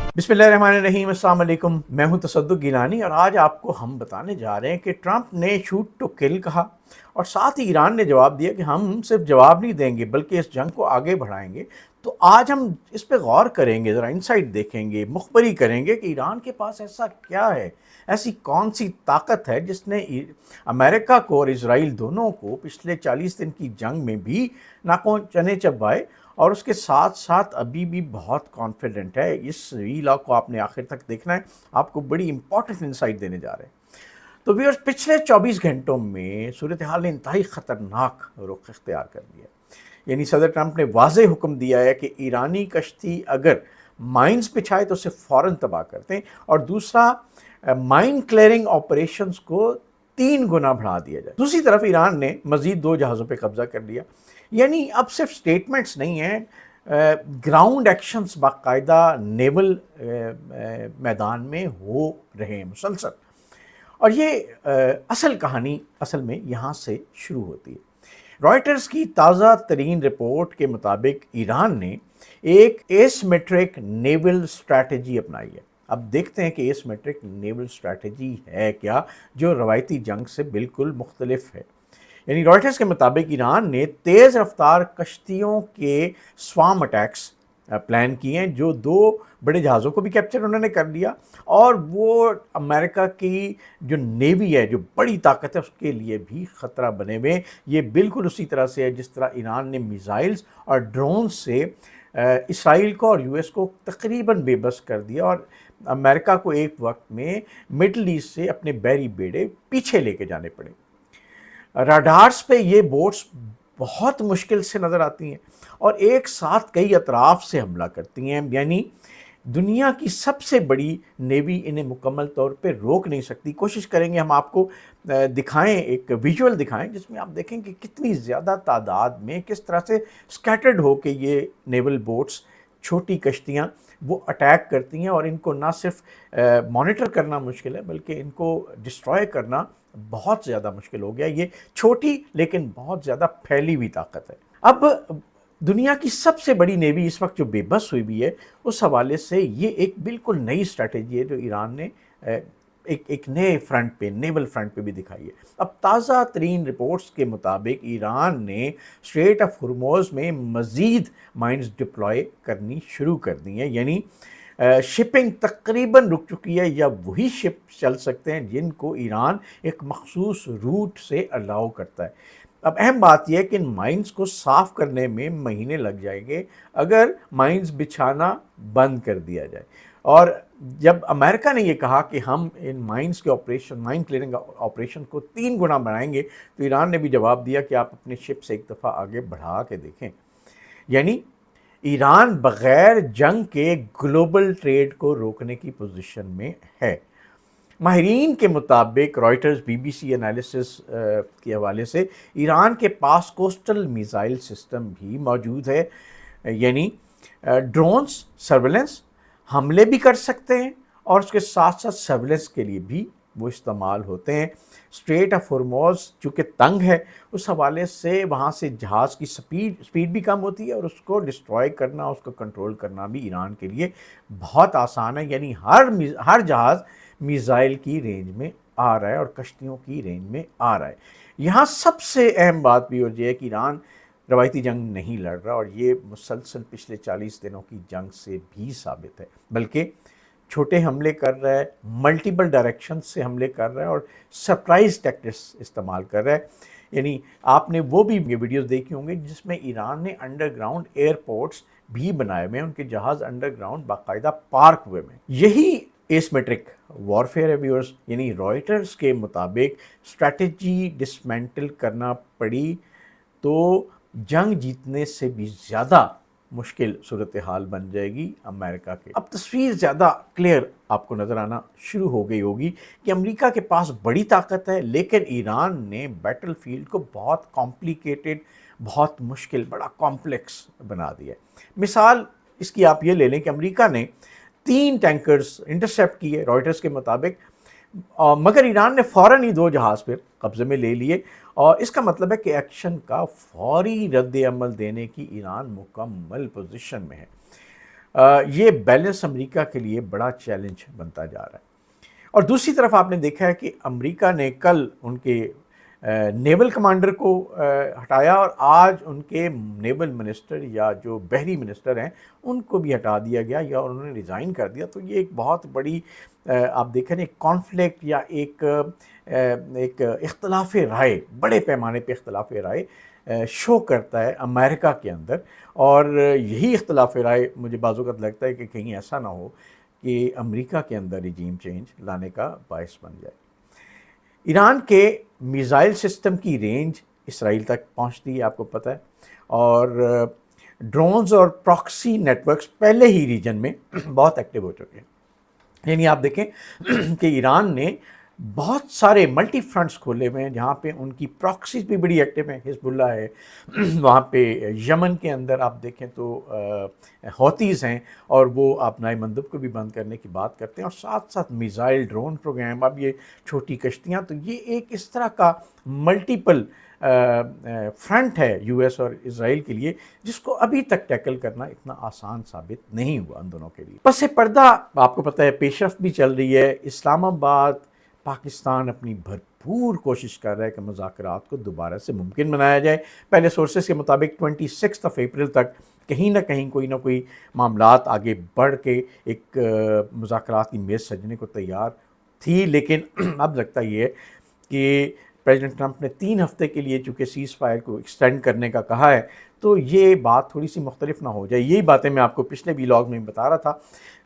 बिस्मिल्लाहिर्रहमानिर्रहीम, अस्सलाम वालेकुम। मैं हूं तसद्दुक़ गिलानी और आज आपको हम बताने जा रहे हैं कि ट्रंप ने शूट टू किल कहा और साथ ही ईरान ने जवाब दिया कि हम सिर्फ जवाब नहीं देंगे बल्कि इस जंग को आगे बढ़ाएंगे। तो आज हम इस पे गौर करेंगे, ज़रा इंसाइट देखेंगे, मुखबरी करेंगे कि ईरान के पास ऐसा क्या है, ऐसी कौन सी ताकत है जिसने अमेरिका को और इसराइल दोनों को पिछले 40 दिन की जंग में भी नाकों चने चबाए और उसके साथ साथ अभी भी बहुत कॉन्फिडेंट है। इस वीडियो को आपने आखिर तक देखना है, आपको बड़ी इंपॉर्टेंट इंसाइट देने जा रहे हैं। तो व्यूअर्स, पिछले 24 घंटों में सूरत हाल ने इंतहाई ख़तरनाक रुख इख्तियार कर लिया। यानी सदर ट्रंप ने वाज़े हुक्म दिया है कि ईरानी कश्ती अगर माइंस बिछाए तो उसे फ़ौरन तबाह कर दें, और दूसरा माइन क्लियरिंग ऑपरेशंस को 3 गुना बढ़ा दिया जाए। दूसरी तरफ ईरान ने मज़ीद 2 जहाज़ों पर कब्ज़ा कर लिया। यानी अब सिर्फ स्टेटमेंट्स नहीं हैं, ग्राउंड एक्शंस बाकायदा नेवल मैदान में हो रहे हैं मुसलसल। और ये असल कहानी असल में यहाँ से शुरू होती है। रॉयटर्स की ताज़ा तरीन रिपोर्ट के मुताबिक ईरान ने एक एसिमेट्रिक नेवल स्ट्रैटेजी अपनाई है। अब देखते हैं कि एसिमेट्रिक नेवल स्ट्रैटेजी है क्या, जो रवायती जंग से बिल्कुल मुख्तलिफ है। यानी रॉयटर्स के मुताबिक ईरान ने तेज़ रफ्तार कश्तियों के स्वाम अटैक्स प्लान किए हैं, जो 2 बड़े जहाज़ों को भी कैप्चर उन्होंने कर लिया, और वो अमेरिका की जो नेवी है, जो बड़ी ताकत है, उसके लिए भी ख़तरा बने हुए। ये बिल्कुल उसी तरह से है जिस तरह ईरान ने मिसाइल्स और ड्रोन से इसराइल को और यूएस को तकरीबन बेबस कर दिया और अमेरिका को एक वक्त में मिडल ईस्ट से अपने बहरी बेड़े पीछे लेके जाने पड़े। राडार्स पे ये बोट्स बहुत मुश्किल से नज़र आती हैं और एक साथ कई अतराफ से हमला करती हैं। यानी दुनिया की सबसे बड़ी नेवी इन्हें मुकम्मल तौर पे रोक नहीं सकती। कोशिश करेंगे हम आपको दिखाएं, एक विजुअल दिखाएं जिसमें आप देखें कि कितनी ज़्यादा तादाद में किस तरह से स्कैटर्ड हो के ये नेवल बोट्स, छोटी कश्तियाँ, वो अटैक करती हैं। और इनको ना सिर्फ मॉनिटर करना मुश्किल है बल्कि इनको डिस्ट्रॉय करना बहुत ज़्यादा मुश्किल हो गया। ये छोटी लेकिन बहुत ज़्यादा फैली हुई ताकत है। अब दुनिया की सबसे बड़ी नेवी इस वक्त जो बेबस हुई भी है, उस हवाले से ये एक बिल्कुल नई स्ट्रैटेजी है जो ईरान ने एक नए फ्रंट पे, नेवल फ्रंट पे भी दिखाई है। अब ताज़ा तरीन रिपोर्ट्स के मुताबिक ईरान ने स्ट्रेट ऑफ हुर्मुज़ में मज़ीद माइंस डिप्लॉय करनी शुरू कर दी हैं। यानी शिपिंग तकरीबन रुक चुकी है, या वही शिप चल सकते हैं जिनको ईरान एक मखसूस रूट से अलाउ करता है। अब अहम बात यह है कि इन माइंस को साफ़ करने में महीने लग जाएंगे अगर माइंस बिछाना बंद कर दिया जाए। और जब अमेरिका ने ये कहा कि हम इन माइंस के ऑपरेशन, माइन क्लियरिंग ऑपरेशन को 3 गुना बढ़ाएंगे, तो ईरान ने भी जवाब दिया कि आप अपने शिप से एक दफ़ा आगे बढ़ा के देखें। यानी ईरान बग़ैर जंग के ग्लोबल ट्रेड को रोकने की पोजीशन में है। माहिरीन के मुताबिक रॉयटर्स बीबीसी एनालिसिस के हवाले से ईरान के पास कोस्टल मिसाइल सिस्टम भी मौजूद है। यानी ड्रोन्स सर्वेलेंस हमले भी कर सकते हैं और उसके साथ साथ सर्वेलेंस के लिए भी वो इस्तेमाल होते हैं। स्ट्रेट ऑफ हुर्मुज़ चूँकि तंग है, उस हवाले से वहाँ से जहाज़ की स्पीड भी कम होती है और उसको डिस्ट्रॉय करना, उसको कंट्रोल करना भी ईरान के लिए बहुत आसान है। यानी हर जहाज़ मिसाइल की रेंज में आ रहा है और कश्तियों की रेंज में आ रहा है। यहाँ सबसे अहम बात भी हो है कि ईरान रवायती जंग नहीं लड़ रहा, और ये मुसलसल पिछले 40 दिनों की जंग से भी साबित है, बल्कि छोटे हमले कर रहा है, मल्टीपल डायरेक्शन से हमले कर रहा है और सरप्राइज टैक्टिक्स इस्तेमाल कर रहा है। यानी आपने वो भी वीडियोस देखी होंगी जिसमें ईरान ने अंडरग्राउंड एयरपोर्ट्स भी बनाए हुए हैं, उनके जहाज़ अंडरग्राउंड बाकायदा पार्क हुए हैं। यही एसिमेट्रिक वॉरफेयर है व्यूअर्स। यानी रॉयटर्स के मुताबिक स्ट्रैटेजी डिसमेंटल करना पड़ी तो जंग जीतने से भी ज़्यादा मुश्किल सूरत हाल बन जाएगी अमेरिका के। अब तस्वीर ज़्यादा क्लियर आपको नज़र आना शुरू हो गई होगी कि अमेरिका के पास बड़ी ताकत है, लेकिन ईरान ने बैटल फील्ड को बहुत कॉम्प्लिकेटेड, बहुत मुश्किल, बड़ा कॉम्प्लेक्स बना दिया है। मिसाल इसकी आप ये ले लें कि अमेरिका ने 3 टैंकर्स इंटरसेप्ट किए रॉयटर्स के मुताबिक, मगर ईरान ने फ़ौरन ही 2 जहाज़ फिर कब्ज़े में ले लिए, और इसका मतलब है कि एक्शन का फौरी रद्द अमल देने की ईरान मुकम्मल पोजीशन में है। یہ بیلنس امریکہ کے لیے بڑا چیلنج بنتا جا رہا ہے۔ اور دوسری طرف آپ نے دیکھا ہے کہ امریکہ نے کل ان کے نیول کمانڈر کو ہٹایا اور آج ان کے نیول منسٹر یا جو بحری منسٹر ہیں ان کو بھی ہٹا دیا گیا یا انہوں نے ریزائن کر دیا۔ تو یہ ایک بہت بڑی آپ دیکھیں ایک کانفلکٹ یا ایک اختلاف رائے، بڑے پیمانے پہ اختلاف رائے شو کرتا ہے امریکہ کے اندر، اور یہی اختلاف رائے مجھے بعض اوقات لگتا ہے کہ کہیں ایسا نہ ہو کہ امریکہ کے اندر رجیم چینج لانے کا باعث بن جائے۔ ایران کے میزائل سسٹم کی رینج اسرائیل تک پہنچتی ہے، آپ کو پتہ ہے، اور ڈرونز اور پراکسی نیٹ ورکس پہلے ہی ریجن میں بہت ایکٹیو ہو چکے ہیں۔ یعنی آپ دیکھیں کہ ایران نے بہت سارے ملٹی فرنٹس کھولے ہوئے ہیں جہاں پہ ان کی پراکسیز بھی بڑی ایکٹیو ہیں۔ حزب اللہ ہے وہاں پہ، یمن کے اندر آپ دیکھیں تو ہوتیز ہیں، اور وہ اپنا مندب کو بھی بند کرنے کی بات کرتے ہیں، اور ساتھ ساتھ میزائل ڈرون پروگرام، اب یہ چھوٹی کشتیاں، تو یہ ایک اس طرح کا ملٹیپل فرنٹ ہے یو ایس اور اسرائیل کے لیے، جس کو ابھی تک ٹیکل کرنا اتنا آسان ثابت نہیں ہوا ان دونوں کے لیے۔ پس پردہ آپ کو پتہ ہے پیش رفت بھی چل رہی ہے۔ اسلام آباد، پاکستان اپنی بھرپور کوشش کر رہا ہے کہ مذاکرات کو دوبارہ سے ممکن بنایا جائے۔ پہلے سورسز کے مطابق 26 اپریل تک کہیں نہ کہیں کوئی نہ کوئی معاملات آگے بڑھ کے ایک مذاکرات کی میز سجنے کو تیار تھی، لیکن اب لگتا یہ ہے کہ پریزیڈنٹ ٹرمپ نے 3 ہفتے کے لیے چونکہ سیز فائر کو ایکسٹینڈ کرنے کا کہا ہے، تو یہ بات تھوڑی سی مختلف نہ ہو جائے۔ یہی باتیں میں آپ کو پچھلے ویلاگ میں بتا رہا تھا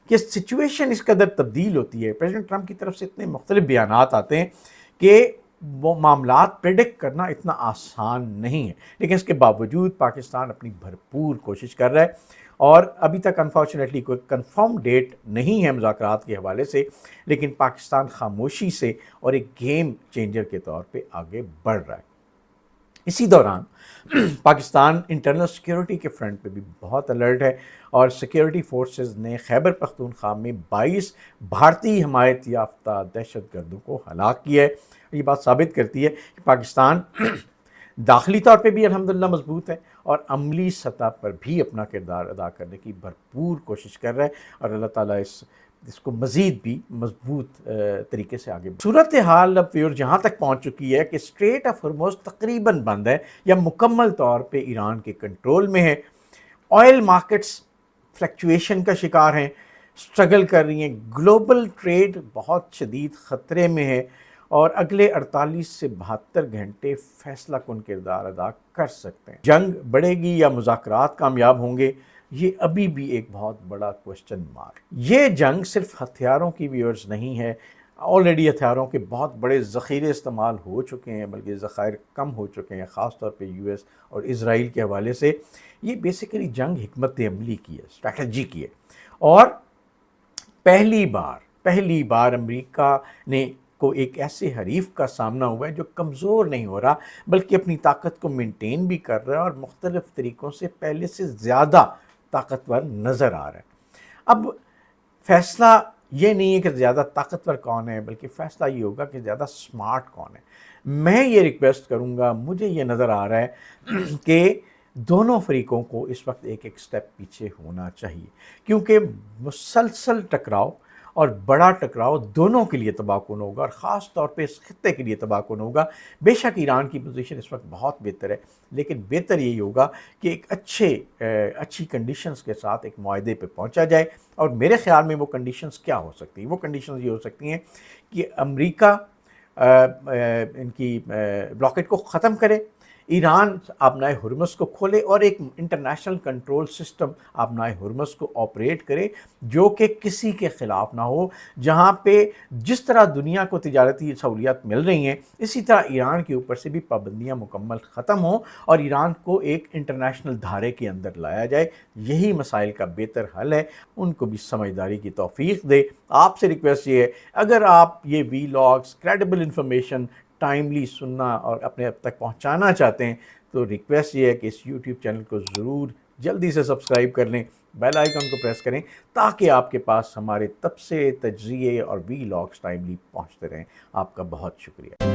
کہ سچویشن اس قدر تبدیل ہوتی ہے، پریزیڈنٹ ٹرمپ کی طرف سے اتنے مختلف بیانات آتے ہیں کہ وہ معاملات پریڈکٹ کرنا اتنا آسان نہیں ہے، لیکن اس کے باوجود پاکستان اپنی بھرپور کوشش کر رہا ہے، اور ابھی تک انفارچونیٹلی کوئی کنفرم ڈیٹ نہیں ہے مذاکرات کے حوالے سے، لیکن پاکستان خاموشی سے اور ایک گیم چینجر کے طور پہ آگے بڑھ رہا ہے۔ اسی دوران پاکستان انٹرنل سیکیورٹی کے فرنٹ پہ بھی بہت الرٹ ہے، اور سیکیورٹی فورسز نے خیبر پختونخوا میں 22 بھارتی حمایت یافتہ دہشت گردوں کو ہلاک کیا ہے۔ یہ بات ثابت کرتی ہے کہ پاکستان داخلی طور پہ بھی الحمدللہ مضبوط ہے، اور عملی سطح پر بھی اپنا کردار ادا کرنے کی بھرپور کوشش کر رہا ہے، اور اللہ تعالیٰ اس کو مزید بھی مضبوط طریقے سے آگے صورتحال اب ویور جہاں تک پہنچ چکی ہے کہ اسٹریٹ آف ہرمز تقریباً بند ہے یا مکمل طور پہ ایران کے کنٹرول میں ہے۔ آئل مارکیٹس فلیکچویشن کا شکار ہیں، سٹرگل کر رہی ہیں، گلوبل ٹریڈ بہت شدید خطرے میں ہے، اور اگلے 48 سے 72 گھنٹے فیصلہ کن کردار ادا کر سکتے ہیں۔ جنگ بڑھے گی یا مذاکرات کامیاب ہوں گے، یہ ابھی بھی ایک بہت بڑا کوشچن مارک۔ یہ جنگ صرف ہتھیاروں کی ویورز نہیں ہے، آلریڈی ہتھیاروں کے بہت بڑے ذخیرے استعمال ہو چکے ہیں، بلکہ ذخائر کم ہو چکے ہیں، خاص طور پہ یو ایس اور اسرائیل کے حوالے سے۔ یہ بیسیکلی جنگ حکمت عملی کی ہے، اسٹریٹجی کی ہے، اور پہلی بار امریکہ نے کو ایک ایسے حریف کا سامنا ہوا ہے جو کمزور نہیں ہو رہا، بلکہ اپنی طاقت کو مینٹین بھی کر رہا ہے، اور مختلف طریقوں سے پہلے سے زیادہ طاقتور نظر آ رہا ہے۔ اب فیصلہ یہ نہیں ہے کہ زیادہ طاقتور کون ہے، بلکہ فیصلہ یہ ہوگا کہ زیادہ سمارٹ کون ہے۔ میں یہ ریکویسٹ کروں گا، مجھے یہ نظر آ رہا ہے کہ دونوں فریقوں کو اس وقت ایک سٹیپ پیچھے ہونا چاہیے، کیونکہ مسلسل ٹکراؤ اور بڑا ٹکراؤ دونوں کے لیے تباہ کن ہوگا، اور خاص طور پہ اس خطے کے لیے تباہ کن ہوگا۔ بے شک ایران کی پوزیشن اس وقت بہت بہتر ہے، لیکن بہتر یہی ہوگا کہ ایک اچھی کنڈیشنز کے ساتھ ایک معاہدے پہ پہنچا جائے، اور میرے خیال میں وہ کنڈیشنز کیا ہو سکتی ہیں؟ وہ کنڈیشنز یہ ہو سکتی ہیں کہ امریکہ ان کی بلاکیڈ کو ختم کرے، ایران آبنائے ہرمز کو کھولے، اور ایک انٹرنیشنل کنٹرول سسٹم آبنائے ہرمز کو آپریٹ کرے جو کہ کسی کے خلاف نہ ہو، جہاں پہ جس طرح دنیا کو تجارتی سہولیات مل رہی ہیں، اسی طرح ایران کے اوپر سے بھی پابندیاں مکمل ختم ہوں، اور ایران کو ایک انٹرنیشنل دھارے کے اندر لایا جائے۔ یہی مسائل کا بہتر حل ہے، ان کو بھی سمجھداری کی توفیق دے۔ آپ سے ریکویسٹ یہ ہے، اگر آپ یہ ویلاگز کریڈیبل انفارمیشن ٹائملی سننا اور اپنے اب تک پہنچانا چاہتے ہیں، تو ریکویسٹ یہ ہے کہ اس یوٹیوب چینل کو ضرور جلدی سے سبسکرائب کر لیں، بیل آئیکن کو پریس کریں، تاکہ آپ کے پاس ہمارے تبصرے، تجزیے اور ویلاگز ٹائملی پہنچتے رہیں۔ آپ کا بہت شکریہ۔